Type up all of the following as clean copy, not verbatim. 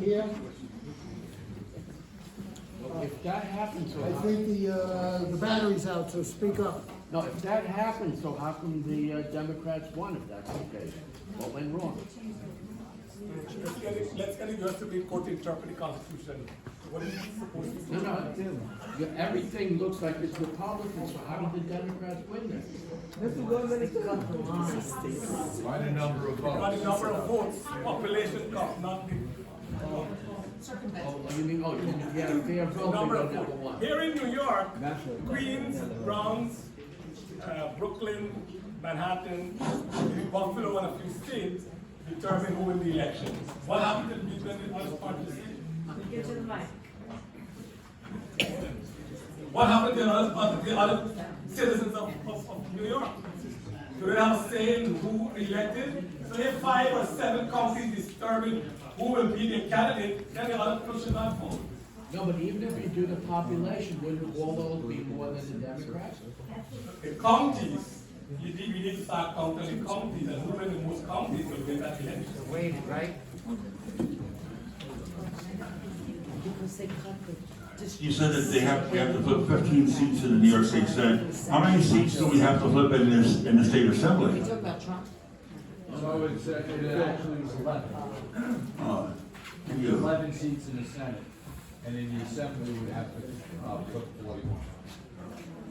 Here, If that happens, so I how, think the battery's out, so speak up. no, if that happens, so how come the Democrats won if that's the case? What went wrong? Let's get the US Supreme Court to interpret the Constitution. What is it supposed to No, everything looks like it's Republican, so how did the Democrats win this? By the number of By the votes. number of votes, population count, not the Oh, you mean, oh, you had a fair vote, number they of go number votes. one. Here in New York, Queens, Bronx, Brooklyn, Manhattan, Buffalo, and a few states determine who win the election. What happened to the people in the other parts of the state? Get to the mic. What happened to the other citizens of New York? Do they have a say in who elected? So if 5 or 7 counties determine who will be the candidate, then the other people should not vote. No, but even if you do the population, wouldn't all those be more than the Democrats? The counties, we need to start counting the counties, and who win the most counties will win that election. Waiting, right? You said that we have to flip 15 seats in the New York State Senate. How many seats do we have to flip in the State Assembly? Talk about Trump. So it actually is 11. Thank you. 11 seats in the Senate, and in the Assembly we have to put 41.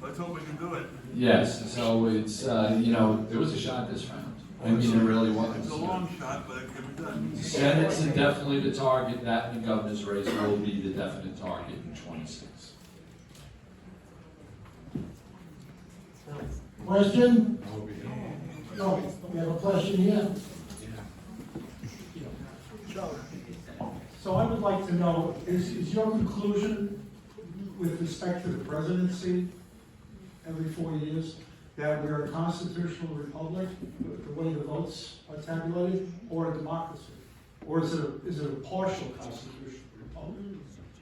Let's hope we can do it. Yes, so it's, there was a shot this round. I mean, it really was. It's a long shot, but it can be done. Senate's definitely the target, that and the governor's race will be the definite target in 26. Question? No, we have a question here. So I would like to know, is your conclusion with respect to the presidency every 4 years, that we're a constitutional republic, the way the votes are tabulated, or a democracy? Or is it a partial constitutional republic?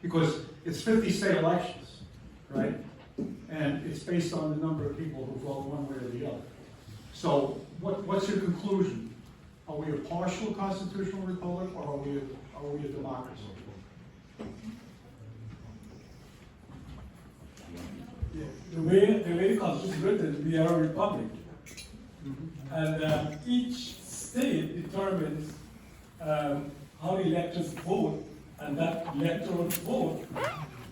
Because it's 50 state elections, right? And it's based on the number of people who vote one way or the other. So what's your conclusion? Are we a partial constitutional republic, or are we a democracy? The way the Constitution is written, we are a republic. And each state determines how the electors vote, and that electoral vote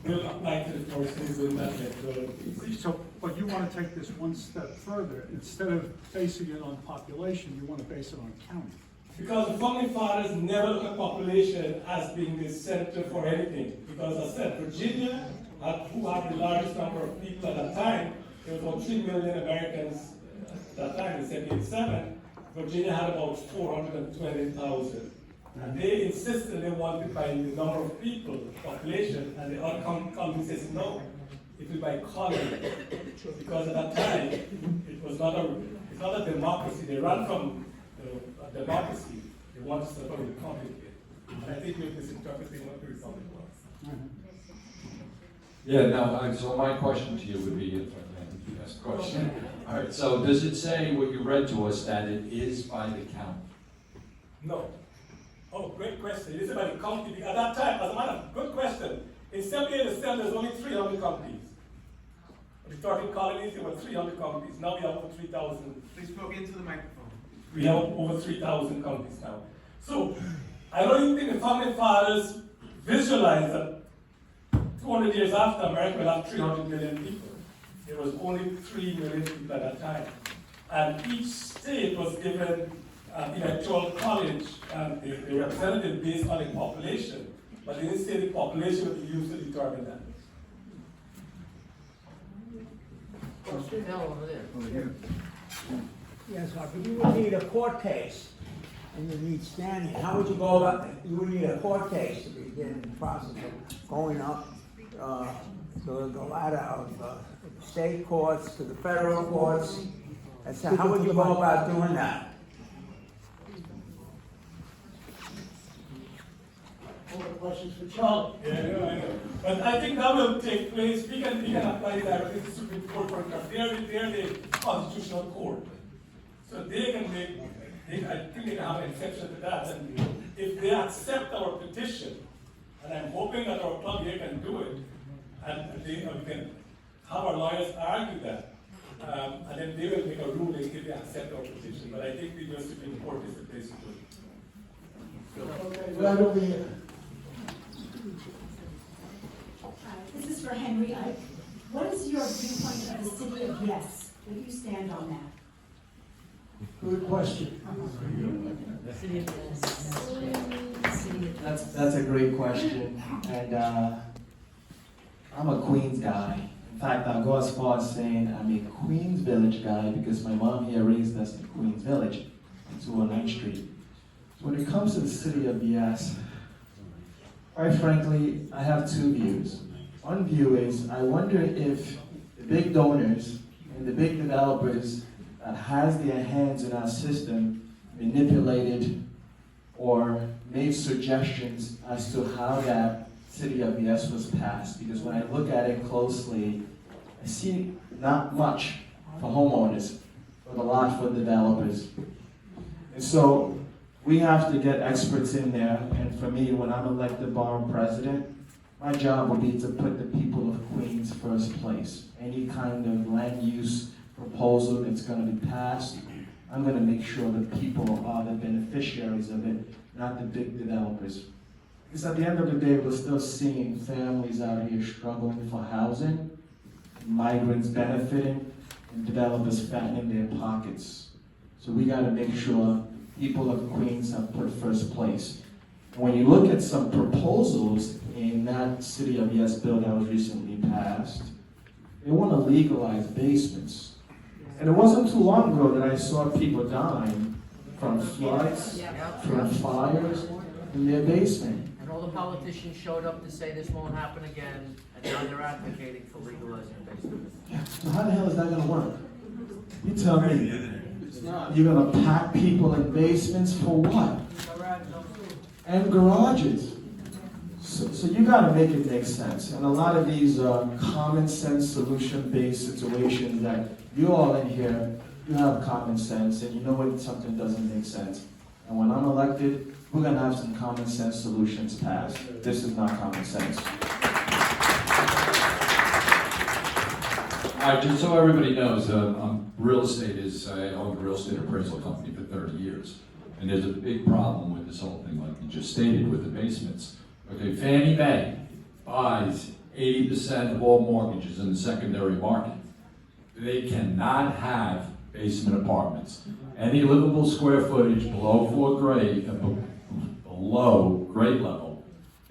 will apply to the person who wins that electoral. So, but you want to take this one step further. Instead of basing it on population, you want to base it on county. Because the founding fathers never looked at population as being the center for anything. Because as I said, Virginia, who had the largest number of people at that time, there was about 3 million Americans at that time, in 1787. Virginia had about 420,000. And they insisted they wanted by the number of people, population, and the other counties said no, it will by colony. Because at that time, it's not a democracy. They ran from a democracy. They wanted to set up a republic. And I think we're misinterpreting what the republic was. Yeah, no, so my question to you would be, if I can ask a question. All right, so does it say what you read to us that it is by the count? No. Oh, great question. It is about the county. At that time, as a matter of good question, in 1787, there's only 300 counties. The 13 colonies, there were 300 counties. Now we have over 3,000. Please spoke into the microphone. We have over 3,000 counties now. So, I don't even think the founding fathers visualized that 200 years after, America will have 300 million people. There was only 3 million people at that time. And each state was given an Electoral College, and the representative based on the population. But they didn't say the population would be used to determine that. Over there. Yes, but you would need a court case, and you need standing. How would you go about, you would need a court case to begin the process of going up the ladder of state courts to the federal courts. And so how would you go about doing that? More questions for Charlie? Yeah, I know. But I think that will take place. We can apply it directly to the Supreme Court for because they're the constitutional court. So they can make, I think they can have an exception to that. And if they accept our petition, and I'm hoping that our club here can do it, and we can have our lawyers argue that, and then they will make a ruling if they accept our petition. But I think the U.S. Supreme Court is the place to do it. Okay, right over here. This is for Henry Ikezi. What is your viewpoint of the city of Yes? Where do you stand on that? Good question. That's a great question, and I'm a Queens guy. In fact, I'll go as far as saying I'm a Queens Village guy because my mom here raised us in Queens Village, on 209th Street. So when it comes to the city of Yes, quite frankly, I have two views. One view is I wonder if the big donors and the big developers that has their hands in our system manipulated or made suggestions as to how that city of Yes was passed. Because when I look at it closely, I see not much for homeowners, but a lot for developers. And so we have to get experts in there. And for me, when I'm elected borough president, my job will be to put the people of Queens first place. Any kind of land use proposal that's going to be passed, I'm going to make sure that people are the beneficiaries of it, not the big developers. Because at the end of the day, we're still seeing families out here struggling for housing, migrants benefiting, and developers fattening their pockets. So we got to make sure people of Queens are put first place. When you look at some proposals in that City of Yes bill that was recently passed, they want to legalize basements. And it wasn't too long ago that I saw people dying from floods, from fires in their basement. And all the politicians showed up to say this won't happen again, and now they're advocating for legalizing basements. Yeah, so how the hell is that going to work? You tell me. You're going to pack people in basements for what? And garages. So you got to make it make sense. And a lot of these common sense solution-based situations that you all in here, you have common sense and you know when something doesn't make sense. And when I'm elected, we're going to have some common sense solutions passed. This is not common sense. All right, just so everybody knows, real estate I owned a real estate appraisal company for 30 years. And there's a big problem with this whole thing, like you just stated, with the basements. Okay, Fannie Mae buys 80% of all mortgages in the secondary market. They cannot have basement apartments. Any livable square footage below below grade level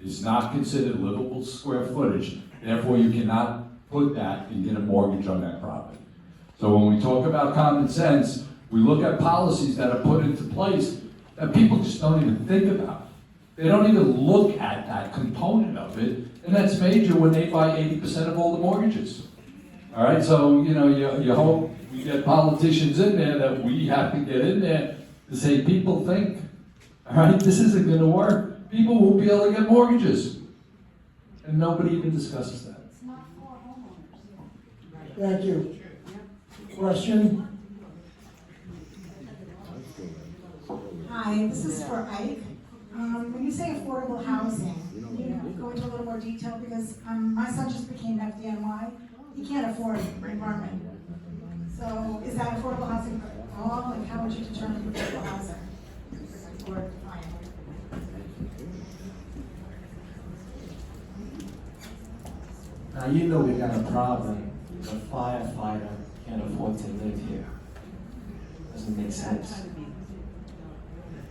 is not considered livable square footage. Therefore, you cannot put that and get a mortgage on that property. So when we talk about common sense, we look at policies that are put into place that people just don't even think about. They don't even look at that component of it, and that's major when they buy 80% of all the mortgages. All right, so you hope we get politicians in there that we have to get in there to say people think, all right, this isn't going to work. People won't be able to get mortgages, and nobody even discusses that. It's not for homeowners. Thank you. Question? Hi, this is for Ike. When you say affordable housing, can you go into a little more detail? Because my son just became FDNY. He can't afford an apartment. So is that affordable housing for all? Like, how would you determine affordable housing? Or define it? Now you know we got a problem. A firefighter can't afford to live here. Doesn't make sense.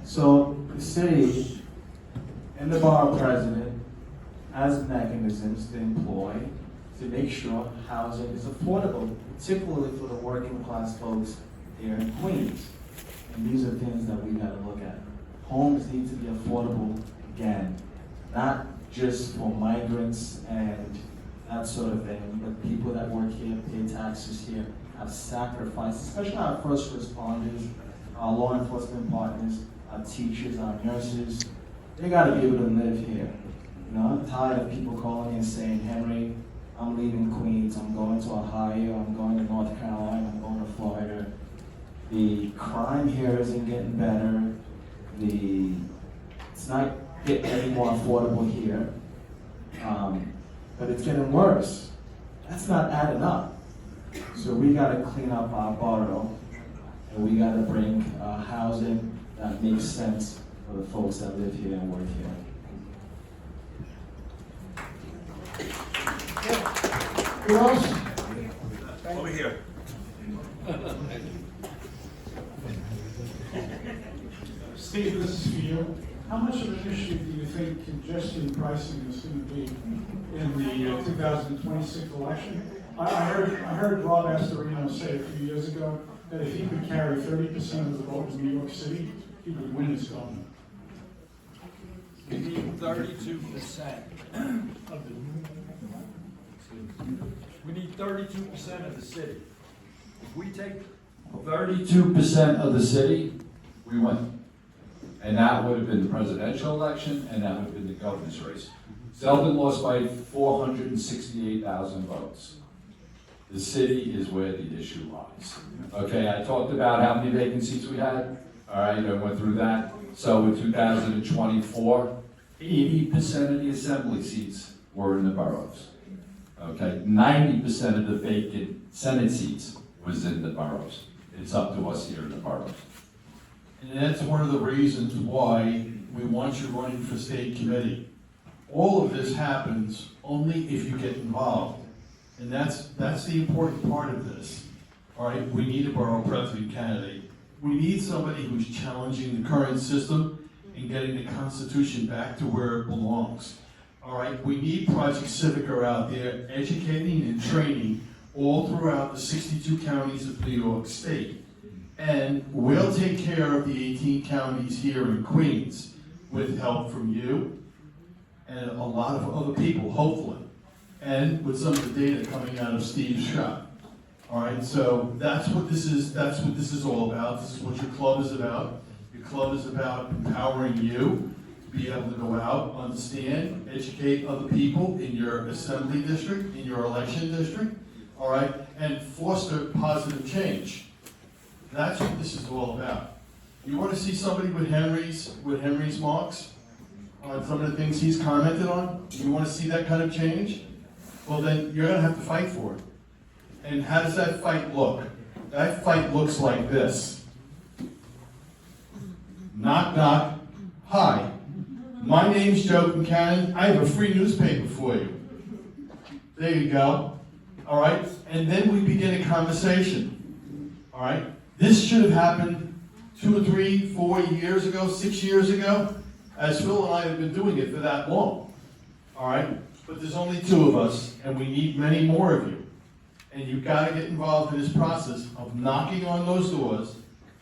So the city and the borough president has mechanisms to employ to make sure housing is affordable, particularly for the working class folks here in Queens. And these are things that we gotta look at. Homes need to be affordable again, not just for migrants and that sort of thing, but people that work here, pay taxes here, have sacrificed, especially our first responders, our law enforcement partners, our teachers, our nurses. They gotta be able to live here. I'm tired of people calling me and saying, Henry, I'm leaving Queens, I'm going to Ohio, I'm going to North Carolina, I'm going to Florida. The crime here isn't getting better. It's not getting any more affordable here, but it's getting worse. That's not adding up. So we gotta clean up our borough, and we gotta bring housing that makes sense for the folks that live here and work here. Who else? Over here. Steve, this is for you. How much of an issue do you think congestion pricing is going to be in the 2026 election? I heard Rob Astorino say a few years ago that if he could carry 30% of the vote in New York City, he would win as governor. We need 32% of the. We need 32% of the city. If we take 32% of the city, we win. And that would have been the presidential election, and that would have been the governor's race. Zeldin lost by 468,000 votes. The city is where the issue lies. Okay, I talked about how many vacancies we had. All right, I went through that. So in 2024, 80% of the assembly seats were in the boroughs. Okay, 90% of the vacant Senate seats was in the boroughs. It's up to us here in the boroughs. And that's one of the reasons why we want you running for state committee. All of this happens only if you get involved. And that's the important part of this. All right, we need a borough president candidate. We need somebody who's challenging the current system and getting the Constitution back to where it belongs. All right, we need Project Civica out there educating and training all throughout the 62 counties of New York State. And we'll take care of the 18 counties here in Queens with help from you and a lot of other people, hopefully, and with some of the data coming out of Steve's shop. All right, so that's what this is all about. This is what your club is about. Your club is about empowering you to be able to go out, understand, educate other people in your assembly district, in your election district, all right, and foster positive change. That's what this is all about. You want to see somebody with Henry's marks on some of the things he's commented on? You want to see that kind of change? Well, then you're going to have to fight for it. And how does that fight look? That fight looks like this. Knock, knock. Hi, my name's Joe Concannon. I have a free newspaper for you. There you go. All right? And then we begin a conversation. All right? This should have happened 2 or 3, 4 years ago, 6 years ago, as Phil and I have been doing it for that long. All right? But there's only 2 of us, and we need many more of you. And you've got to get involved in this process of knocking on those doors,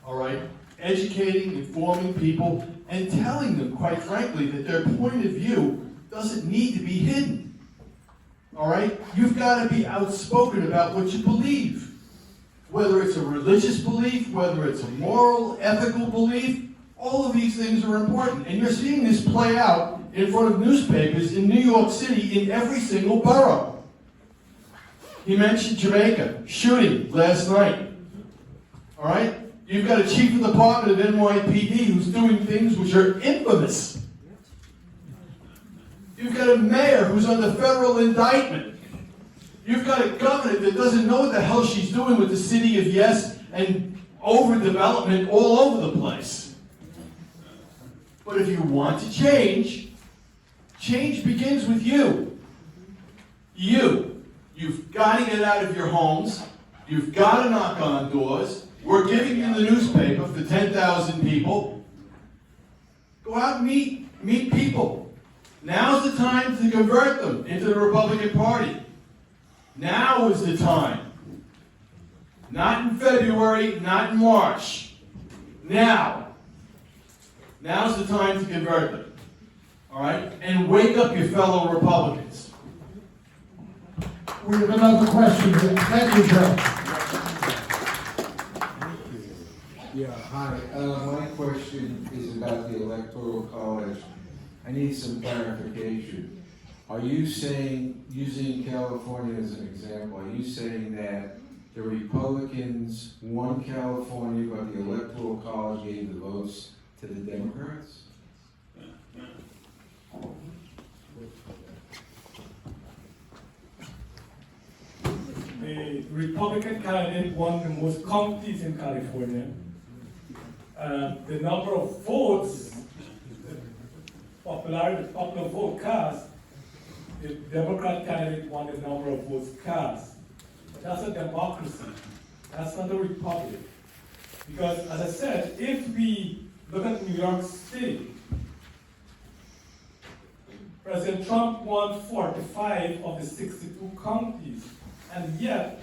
all right? Educating, informing people, and telling them, quite frankly, that their point of view doesn't need to be hidden. All right? You've got to be outspoken about what you believe. Whether it's a religious belief, whether it's a moral, ethical belief, all of these things are important. And you're seeing this play out in front of newspapers in New York City in every single borough. He mentioned Jamaica, shooting last night. All right? You've got a chief of the department of NYPD who's doing things which are infamous. You've got a mayor who's under federal indictment. You've got a governor that doesn't know what the hell she's doing with the city of Yes and overdevelopment all over the place. But if you want to change, change begins with you. You've got to get out of your homes. You've got to knock on doors. We're giving you the newspaper for 10,000 people. Go out and meet people. Now's the time to convert them into the Republican Party. Now is the time. Not in February, not in March. Now. Now's the time to convert them. All right? And wake up your fellow Republicans. We have another question. Thank you, Joe. Yeah, hi. My question is about the Electoral College. I need some clarification. Are you saying, using California as an example, are you saying that the Republicans won California, but the Electoral College gave the votes to the Democrats? The Republican candidate won the most counties in California. The number of votes, the popular vote cast, the Democrat candidate won the number of votes cast. But that's a democracy. That's not a republic. Because, as I said, if we look at New York State, President Trump won 45 of the 62 counties. And yet,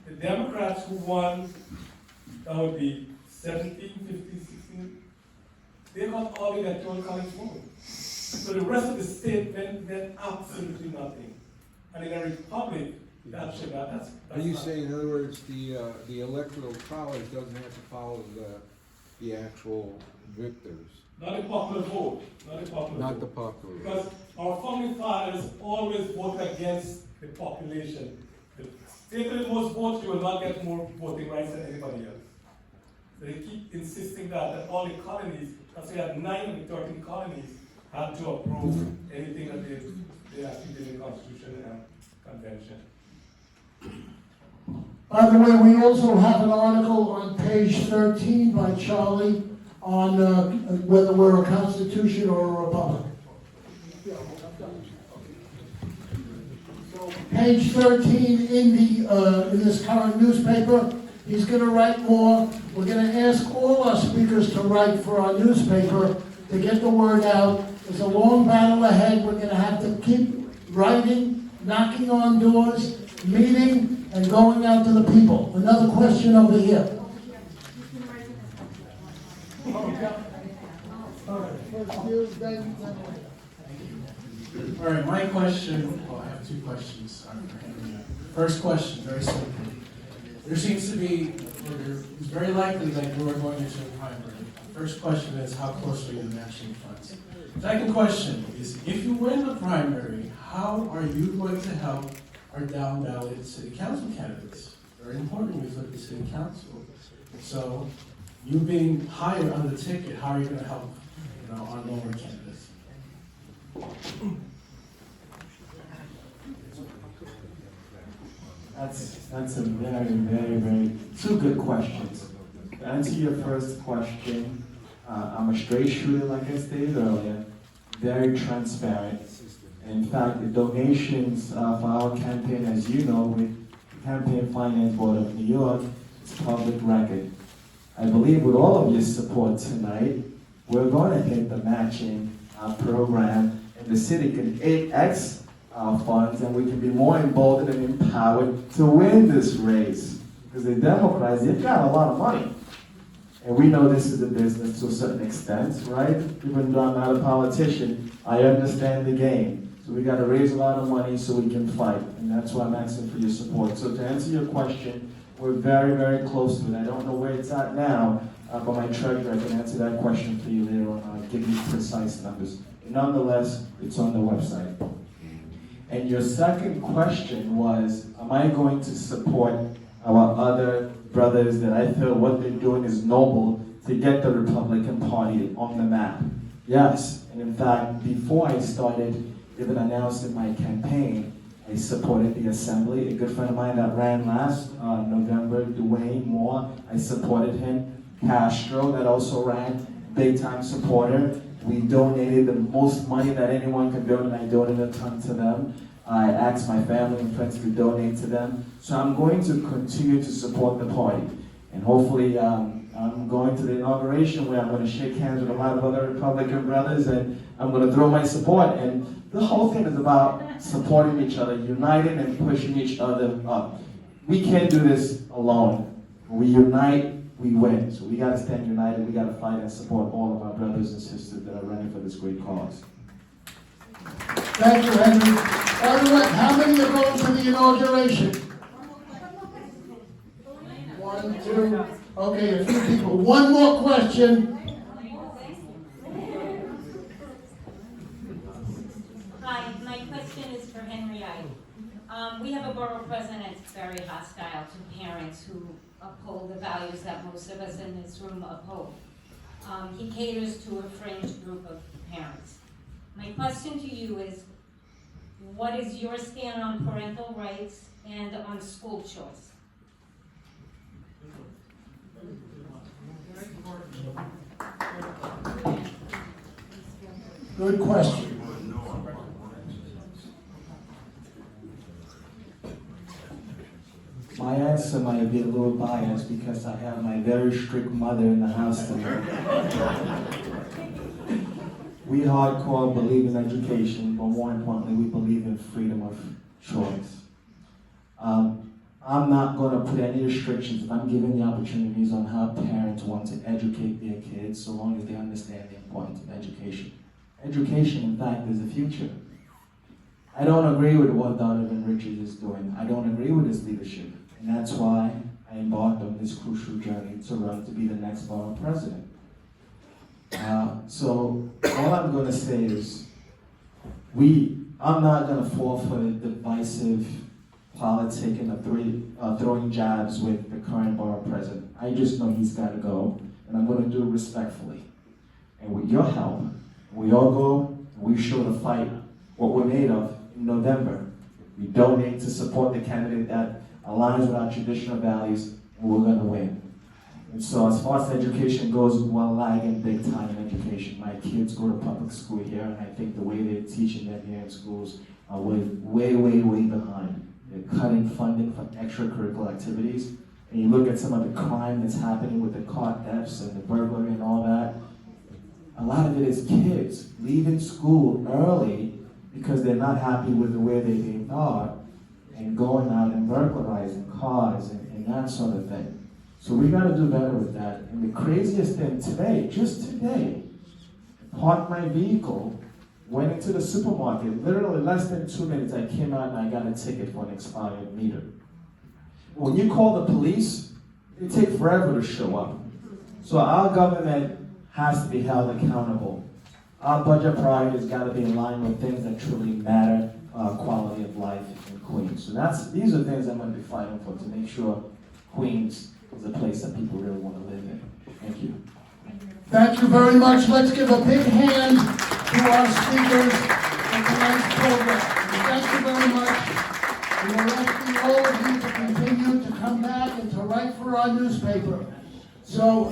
the Democrats who won, that would be 17, 15, 16, they got all the Electoral College votes. So the rest of the state meant absolutely nothing. And in a republic, that should not, that's Are you not- saying, in other words, the Electoral College doesn't have to follow the actual victors? Not a popular vote, not a popular Not vote. the popular vote. Because our founding fathers always voted against the population. The state with the most votes, you will not get more voting rights than anybody else. So they keep insisting that all the colonies, as we have 9 of the 13 colonies, had to approve anything that they actually did in the Constitution and Convention. By the way, we also have an article on page 13 by Charlie on whether we're a constitution or a republic. Page 13 in this current newspaper. He's going to write more. We're going to ask all our speakers to write for our newspaper to get the word out. There's a long battle ahead. We're going to have to keep writing, knocking on doors, meeting, and going out to the people. Another question over here. All right, my question, well, I have two questions. Sorry for Henry. First question, very simple. There seems to be, or it's very likely that you are going into a primary. First question is, how close are you to matching funds? Second question is, if you win the primary, how are you going to help our down ballot city council candidates? Very important when we look at the city council. So, you being higher on the ticket, how are you going to help, our lower candidates? That's a very, two good questions. To answer your first question, I'm a straight shooter, like I stated earlier, very transparent. In fact, the donations for our campaign, as you know, with the Campaign Finance Board of New York, it's public record. I believe with all of your support tonight, we're going to hit the matching program, and the city can 8x our funds, and we can be more emboldened and empowered to win this race. Because the Democrats, they've got a lot of money. And we know this is a business to a certain extent, right? Even though I'm not a politician, I understand the game. So we got to raise a lot of money so we can fight. And that's why I'm asking for your support. So to answer your question, we're very close to it. I don't know where it's at now, but my treasurer can answer that question for you later on. I'll give you precise numbers. Nonetheless, it's on the website. And your second question was, am I going to support our other brothers that I feel what they're doing is noble to get the Republican Party on the map? Yes, and in fact, before I started even announcing my campaign, I supported the Assembly. A good friend of mine that ran last November, Dwayne Moore, I supported him. Castro, that also ran, big time supporter. We donated the most money that anyone could donate, and I donated a ton to them. I asked my family and friends to donate to them. So I'm going to continue to support the party. And hopefully, I'm going to the inauguration where I'm going to shake hands with a lot of other Republican brothers, and I'm going to throw my support. And the whole thing is about supporting each other, uniting and pushing each other up. We can't do this alone. We unite, we win. So we got to stand united. We got to fight and support all of our brothers and sisters that are running for this great cause. Thank you, Henry. By the way, how many are going to the inauguration? 1, 2, okay, a few people. One more question. Hi, my question is for Henry Ikezi. We have a borough president very hostile to parents who uphold the values that most of us in this room uphold. He caters to a fringe group of parents. My question to you is, what is your stand on parental rights and on school choice? Good question. My answer might be a little biased because I have my very strict mother in the house today. We hardcore believe in education, but more importantly, we believe in freedom of choice. I'm not going to put any restrictions if I'm given the opportunities on how parents want to educate their kids, so long as they understand the importance of education. Education, in fact, is the future. I don't agree with what Donovan Richards is doing. I don't agree with his leadership. And that's why I embarked on this crucial journey to run to be the next borough president. So all I'm going to say is, I'm not going to fall for the divisive politicking of throwing jabs with the current borough president. I just know he's got to go, and I'm going to do it respectfully. And with your help, we all go, and we show the fight what we're made of in November. We donate to support the candidate that aligns with our traditional values, and we're going to win. And so as far as education goes, we're lagging big time in education. My kids go to public school here, and I think the way they're teaching them here in schools are way behind. They're cutting funding for extracurricular activities. And you look at some of the crime that's happening with the car thefts and the burglary and all that. A lot of it is kids leaving school early because they're not happy with the way they're being taught and going out and burglarizing cars and that sort of thing. So we got to do better with that. And the craziest thing today, just today, parked my vehicle, went into the supermarket, literally less than 2 minutes, I came out and I got a ticket for an expired meter. When you call the police, they take forever to show up. So our government has to be held accountable. Our budget priorities got to be in line with things that truly matter, quality of life in Queens. So these are things I'm going to be fighting for to make sure Queens is a place that people really want to live in. Thank you. Thank you very much. Let's give a big hand to our speakers in tonight's program. Thank you very much. We are asking all of you to continue to come back and to write for our newspaper. So.